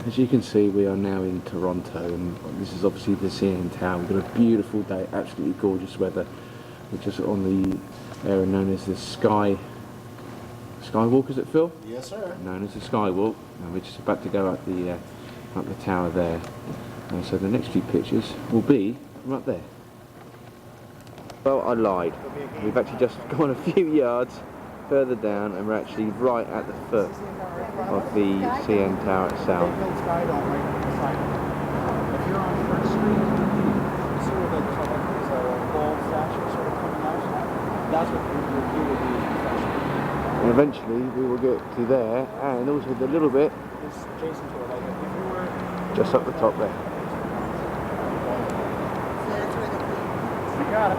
As you can see, we are now in Toronto, and this is obviously the CN Tower. We've got a beautiful day, absolutely gorgeous weather. We're just on the area known as the Skywalk, is it, Phil? Yes, sir. Known as the Skywalk, and we're just about to go up the tower there. So the next few pictures will be from up there. Well, I lied. We've actually just gone a few yards further down, and we're actually right at the foot of the CN Tower itself. They built Skydome right beside it. If you're on Front Street, you see where there's a gold statue sort of coming out. That's what your view will be from Front Street. And eventually we will get to there, and also the little bit it's adjacent to it. Like if you were just up the top there. You got it.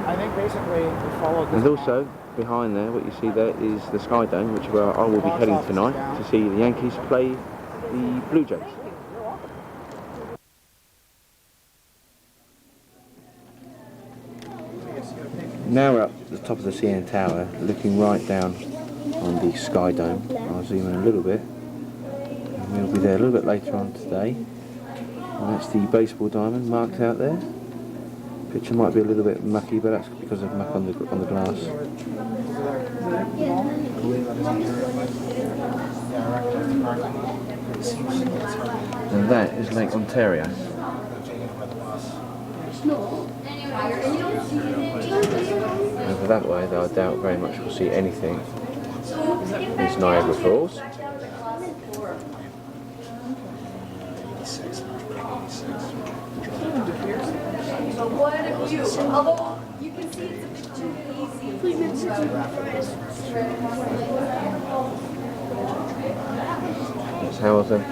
I think basically we followed this. And also behind there, what you see there is the Skydome, which is where I will be heading tonight to see the Yankees play the Blue Jays. Now we're up at the top of the CN Tower, looking right down on the Skydome. I'll zoom in a little bit. And we'll be there a little bit later on today. And that's the baseball diamond marked out there. Picture might be a little bit mucky, but that's because of muck on the glass. And that is Lake Ontario. Over that way, though I doubt very much we'll see anything, is Niagara Falls. So what if you, although you can see it's a bit too easy. That's Hamilton.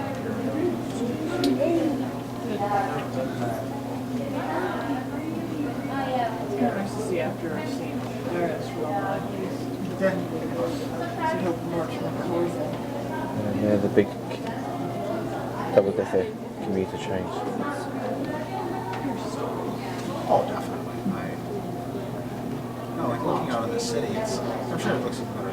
Nice to see after a scene. It's real nice. Then, see how much more And yeah, the big double-decker commuter trains. Oh, definitely. No, like looking out of the city, I'm sure it looks better.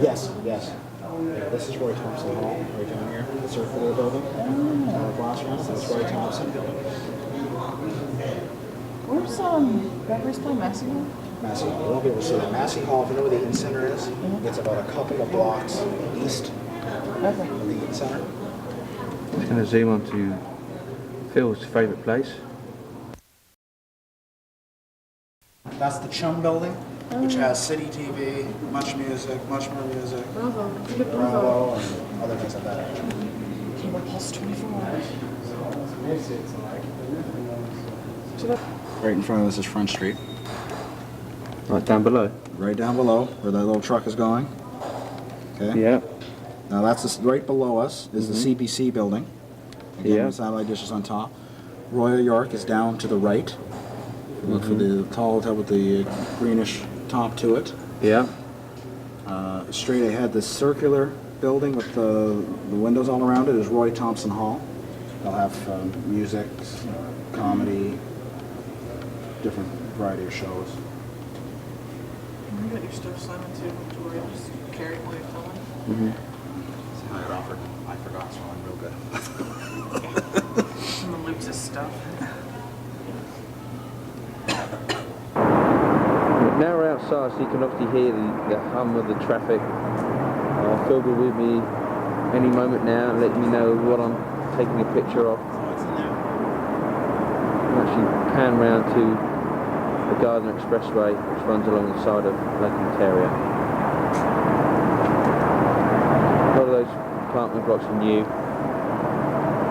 Yes, yes. Yeah, this is Roy Thompson Hall, right down here, the circular building. Glass round, that's Roy Thompson. Where's Beverly's Play Massey Hall? Massey Hall. You won't be able to see that. Massey Hall, if you know where the Eaton Center is, it's about a couple of blocks east of the Eaton Center. Just going to zoom on to Phil's favourite place. That's the Chum Building, which has City TV, much music, much more music. Bravo. Bravo and other things like that. Cable Plus 24 hours. Right in front of us is Front Street. Right down below. Right down below, where that little truck is going. Okay. Yeah. Now that's right below us is the CBC building. Again, Yeah. the satellite dish is on top. Royal York is down to the right. Look for the tall hotel with the greenish top to it. Yeah. Straight ahead, the circular building with the windows all around it is Roy Thompson Hall. They'll have music, comedy, different variety of shows. You got your stuff, Simon, too, Victoria. Just carry it while you're filming. I forgot, so I'm real good. Someone loops his stuff. Now we're outside, so you can obviously hear the hum of the traffic. Phil will be with me any moment now, letting me know what I'm taking a picture of. I'll actually pan round to the Garden Expressway, which runs along the side of Lake Ontario. A lot of those apartment blocks are new,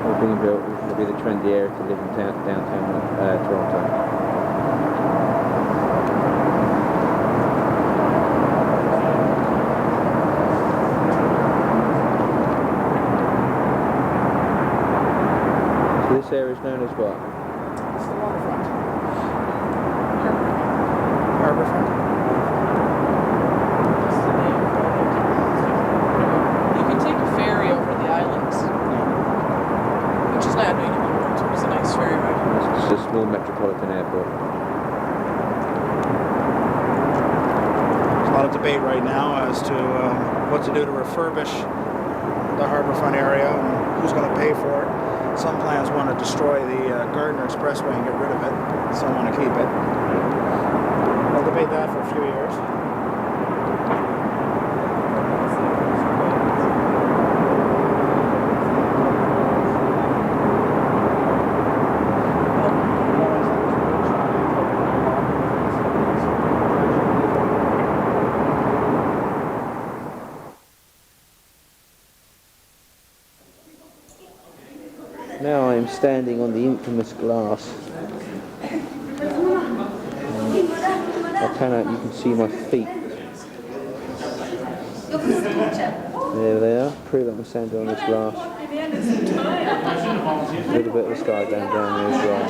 all being built. It'll be the trendy area to live in downtown Toronto. This area is known as what? It's the waterfront. Harborfront. This is the name. You can take debate right now as to what to do to refurbish the Harbourfront area and who's going to pay for it. Some plans want to destroy the Gardner Expressway and get rid of it. Some want to keep it. We'll debate that for a few years. Now I am standing on the infamous glass. You can see my feet. There they are. Prove that I'm standing on this glass. A little bit of a skydome down there as well.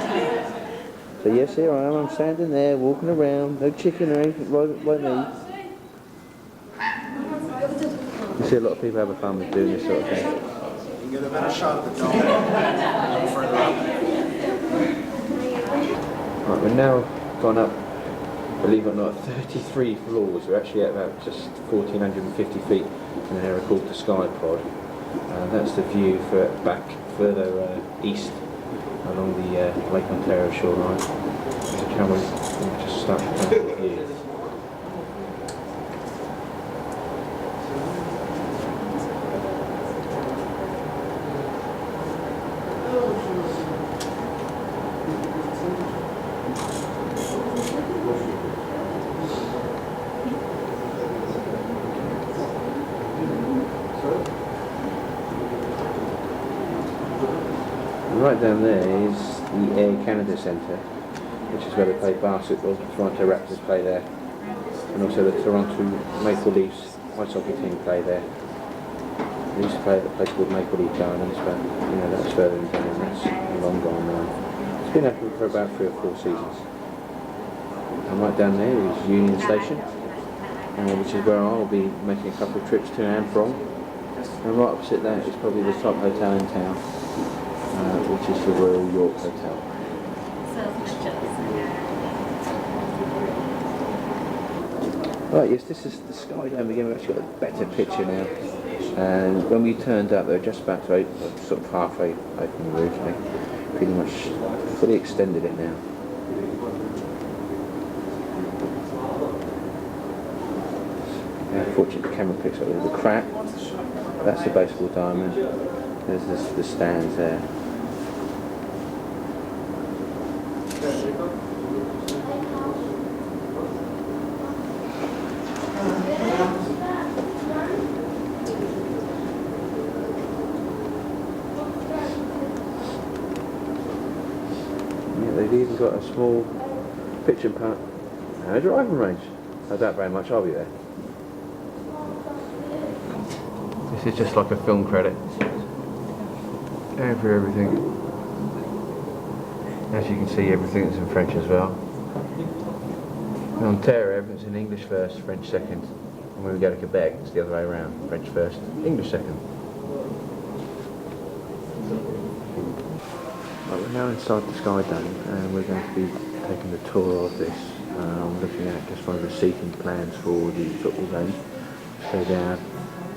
So yes, here I am. I'm standing there, walking around. No chicken or anything like me. You see a lot of people having fun with doing this sort of thing. You get a better shot of the dome a little further up. Right, we're now gone up, believe it or not, 33 floors. We're actually at about just 1,450 feet in an area called the Sky Pod. That's the view for back further east along the Lake Ontario shoreline. So can we just start the view? Right down there is the Air Canada Centre, which is where they play basketball. The Toronto Raptors play there, and also the Toronto Maple Leafs ice hockey team play there. They used to play at a place called Maple Leaf Gardens, but you know that's further down. That's long gone now. It's been open for about 3 or 4 seasons. And right down there is Union Station, which is where I'll be making a couple of trips to and from. And right opposite that is probably the top hotel in town. Which is the Royal York Hotel. Right, yes, this is the Skydome again. We've actually got a better picture now. And when we turned up, they were just about to open, sort of halfway open the roof. They pretty much fully extended it now. Unfortunately, the camera picks up a little crack. That's the baseball diamond. There's the stands there. They've even got a small pitch and putt and a driving range. I doubt very much I'll be there. This is just like a film credit. Everything. As you can see, everything is in French as well. In Ontario, everything's in English first, French second. And when we go to Quebec, it's the other way around. French first, English second. Right, we're now inside the Skydome, and we're going to be taking the tour of this. Looking at just one of the seating plans for the football game. So down,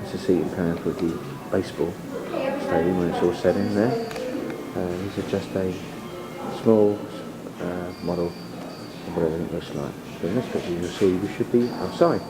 it's a seating plan for the baseball stadium when it's all set in there. This is just a small model of what everything looks like. So in this picture you'll see we should be outside.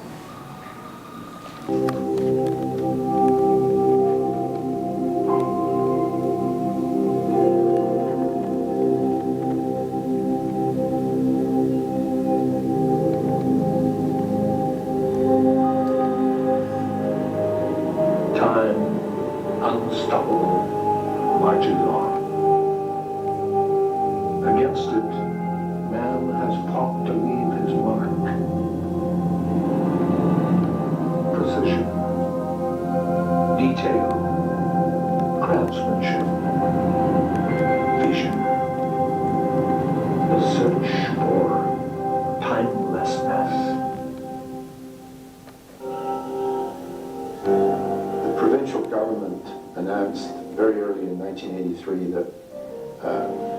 Announced very early in 1983 that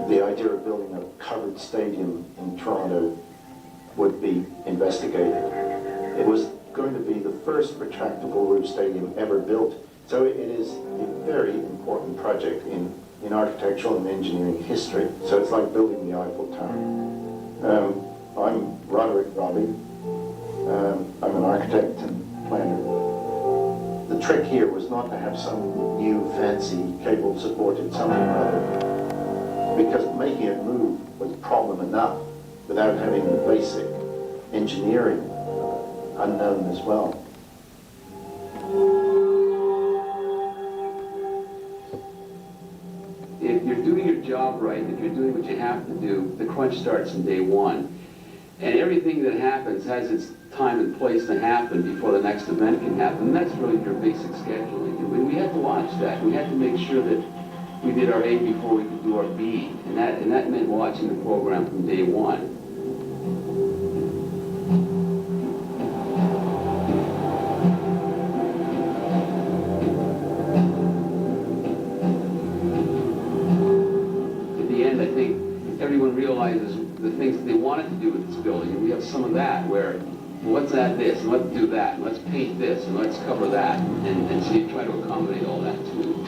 the idea of building a covered stadium in Toronto would be investigated. It was going to be the first retractable roof stadium ever built. So it is a very important project in architectural and engineering history. So it's like building the Eiffel Tower. I'm Roderick Robbie. I'm an architect and planner. The trick here was not to have some new fancy cable supported something or other, because making it move was problem enough without having the basic engineering unknown as well. If you're doing your job right, if you're doing what you have to do, the crunch starts from day one. And everything that happens has its time and place to happen before the next event can happen. And that's really your basic scheduling. And we had to watch that. We had to make sure that we did our A before we could do our B. And that meant watching the program from day one. At the end, I think everyone realizes the things that they wanted to do with this building, and we have some of that where, well, let's add this, and let's do that, and let's paint this, and let's cover that, and so you try to accommodate all that too.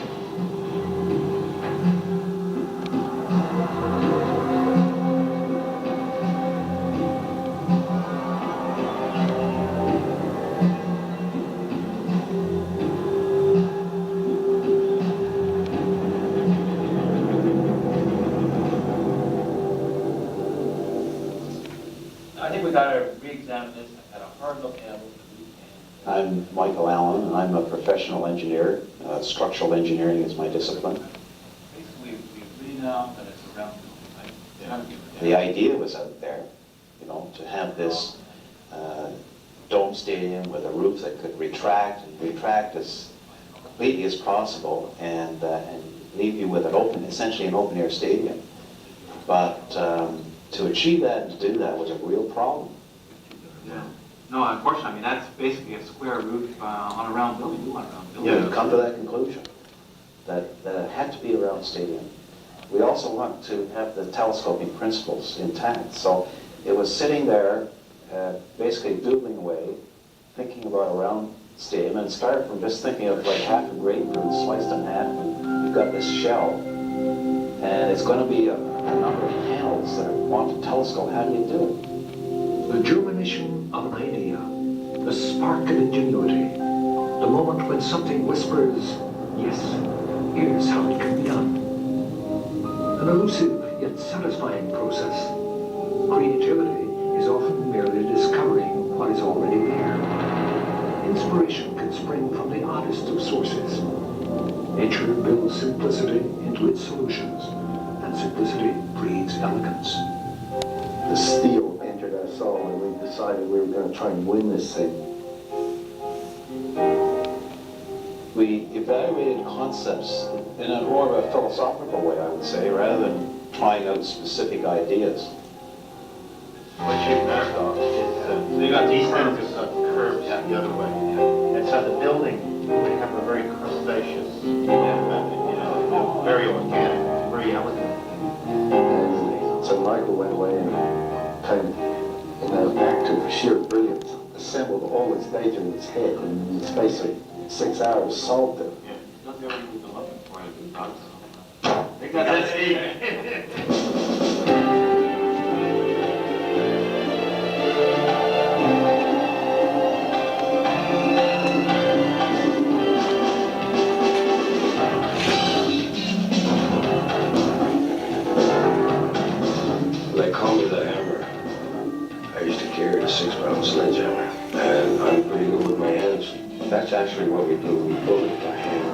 I think we got to re-examine this at a hard look at it. I'm Michael Allen, and I'm a professional engineer. Structural engineering is my discipline. Basically, we agree now that it's around, right? The idea was out there, you know, to have this dome stadium with a roof that could retract as completely as possible and leave you with an open, essentially an open-air stadium. But to achieve that and to do that was a real problem. Yeah. No, unfortunately, I mean, that's basically a square roof on a round building. You want a round building. Yeah, we've come to that conclusion, that it had to be a round stadium. We also want to have the telescoping principles intact. So it was sitting there, basically doodling away, thinking about a round stadium, and it started from just thinking of like half a grapefruit sliced in half, and you've got this shell, and it's going to be a number of panels that want to telescope. How do you do it? The germination of an idea, the spark of ingenuity, the moment when something whispers, yes, here's how it can be done. An elusive yet satisfying process. Creativity is often merely discovering what is already there. Inspiration can spring from the oddest of sources. Nature builds simplicity into its solutions, and simplicity breeds elegance. The steel entered our soul, and we decided we were going to try and win this thing. We evaluated concepts in a more of a philosophical way, I would say, rather than trying out specific ideas. What you meant though is, so you got these curves the other way. And so the building will become a very crustaceous, very organic, very elegant. And so Michael went away and kind of, in an act of sheer brilliance, assembled all his data in his head, and in the space of 6 hours solved it. Yeah, don't you ever need the looking for it in bugs? I think that's it. They call me the hammer. I used to carry a 6-pound sledgehammer, and I'm pretty good with my hands. That's actually what we do. We build it by hand.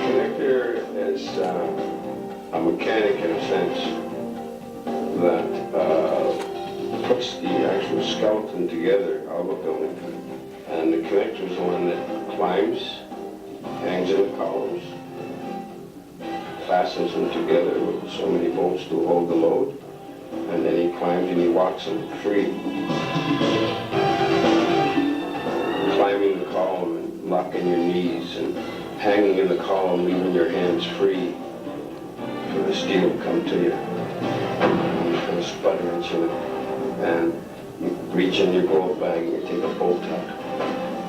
Connector is a mechanic in a sense that puts the actual skeleton together of a building. And the connector is the one that climbs, hangs in the columns, fastens them together with so many bolts to hold the load, and then he climbs and he walks them free. Climbing the column and locking your knees and hanging in the column, leaving your hands free. the steel will come to you. And you put a sputter into it. And you reach in your glove bag and you take a bolt out.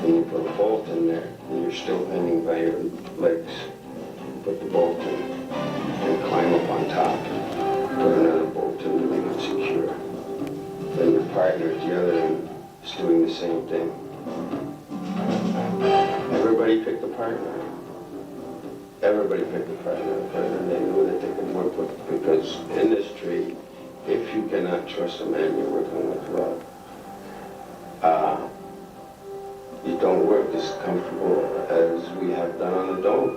And you put a bolt in there, and you're still hanging by your legs. You put the bolt in and climb up on top. Put another bolt in to make it secure. Then your partner at the other end is doing the same thing. Everybody picked a partner. Everybody picked a partner they knew that they could work with. Because in this tree, if you cannot trust a man you're working with well, you don't work as comfortable as we have done on the dome.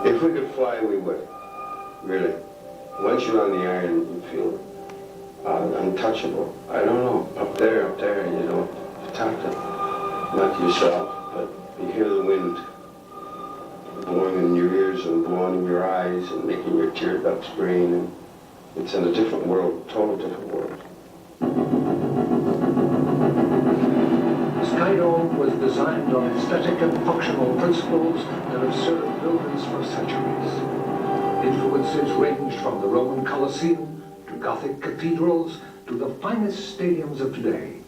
If we could fly, we would. Really. Once you're on the iron, you feel untouchable. I don't know. Up there, you don't talk to, not yourself, but you hear the wind blowing in your ears and blowing in your eyes and making your tear ducts green. And it's in a different world, total different world. Skydome was designed on aesthetic and functional principles that have served builders for centuries. Influences ranged from the Roman Colosseum to Gothic cathedrals to the finest stadiums of today.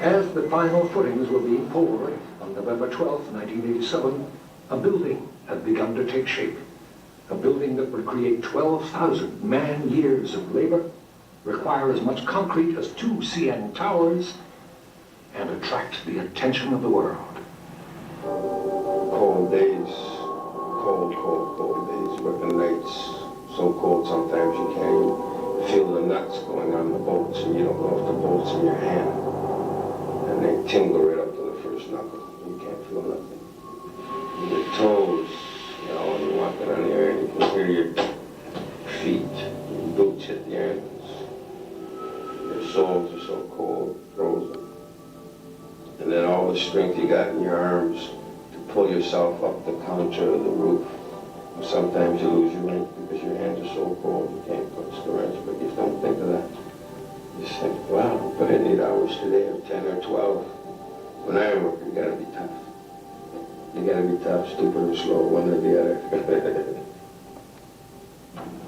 As the final footings were being poured on November 12, 1987, a building had begun to take shape. A building that would create 12,000 man-years of labor, require as much concrete as 2 CN towers, and attract the attention of the world. Cold days, cold days, working nights, so cold sometimes you can't even feel the nuts going on the bolts, and you don't know if the bolt's in your hand. And they tingle right up to the first knuckle. You can't feel nothing. And your toes, you know, when you're walking on the iron, you can hear your feet, your boots hit the irons. Your soles are so cold, frozen. And then all the strength you got in your arms to pull yourself up the counter of the roof. Sometimes you lose your wrench because your hands are so cold you can't punch the wrench, but you don't think of that. You just think, wow, put in 8 hours today or 10 or 12. When iron worker, you gotta be tough. You gotta be tough, stupid or slow, one or the other.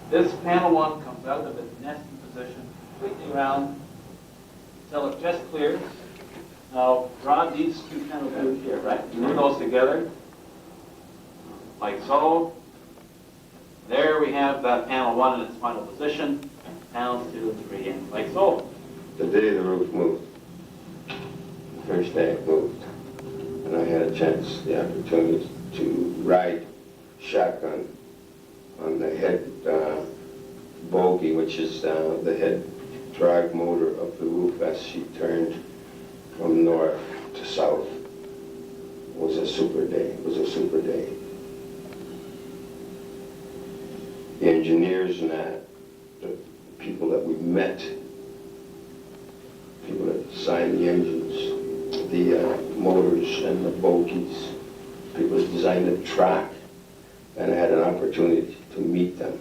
This panel 1 comes out of its nesting position completely round until it just clears. Now, draw these 2 panels out here, right? Put those together, like so. There we have that panel 1 in its final position, panels 2 and 3 in, like so. The day the roof moved, the first day it moved, and I had a chance, the opportunity to ride shotgun on the head bogie, which is the head drive motor of the roof as she turned from north to south. It was a super day. It was a super day. The engineers and that, the people that we met, people that designed the engines, the motors and the bogies, people that designed the track, and I had an opportunity to meet them.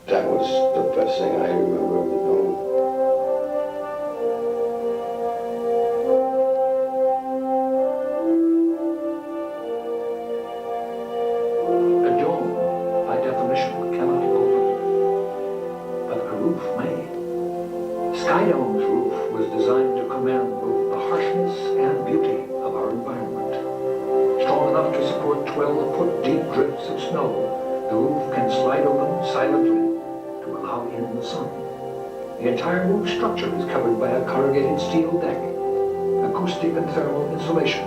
That was the best thing I remember of the dome. A dome, by definition, cannot open, but a roof may. Skydome's roof was designed to command both the harshness and beauty of our environment. Strong enough to support 12-foot deep drifts of snow, the roof can slide open silently to allow in the sun. The entire roof structure is covered by a corrugated steel deck, acoustic and thermal insulation,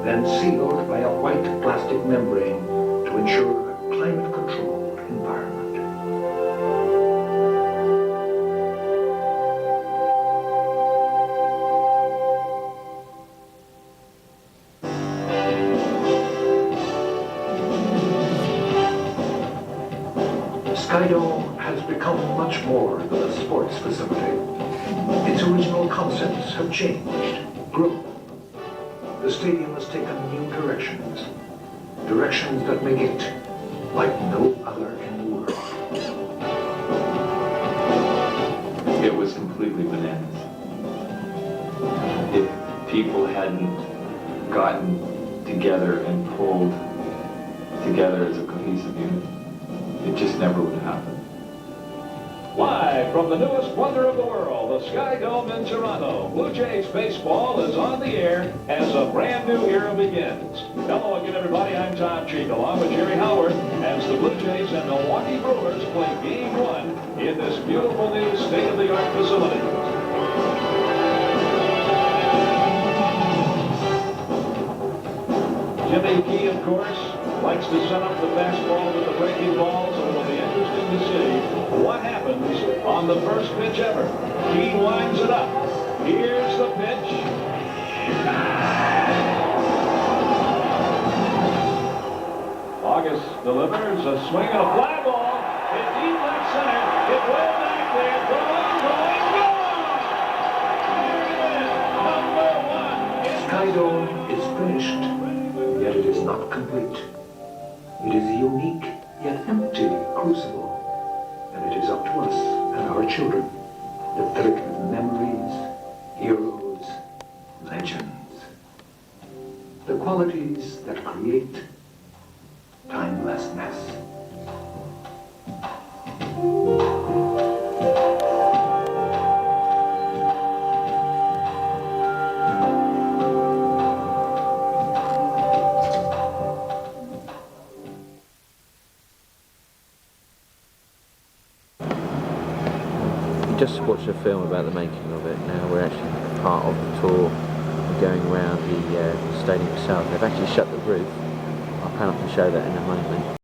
then sealed by a white plastic membrane to ensure a climate-controlled environment. Skydome has become much more than a sports facility. Its original concepts have changed, grown. The stadium has taken new directions. Directions that make it like no other in the world. It was completely bananas. If people hadn't gotten together and pulled together as a cohesive unit. It just never would happen. Live from the newest wonder of the world, the Skydome in Toronto, Blue Jays baseball is on the air as a brand new era begins. Hello again, everybody. I'm Tom Cheek, along with Jerry Howard, as the Blue Jays and Milwaukee Brewers play Game 1 in this beautiful new state-of-the-art facility. Jimmy Key, of course, likes to set up the fastball with the breaking balls, and it'll be interesting to see what happens on the first pitch ever. Key winds it up. Here's the pitch. August delivers a swing and a fly ball. Hit deep left center. Hit way back there. Going, going, going! Number 1. Skydome is finished, yet it is not complete. It is a unique yet empty crucible, and it is up to us and our children to fill it with memories, heroes, legends. The qualities that create timelessness. Just watched a film about the making of it. Now we're actually part of the tour. We're going around the stadium itself. They've actually shut the roof. I'll pan up and show that in a moment.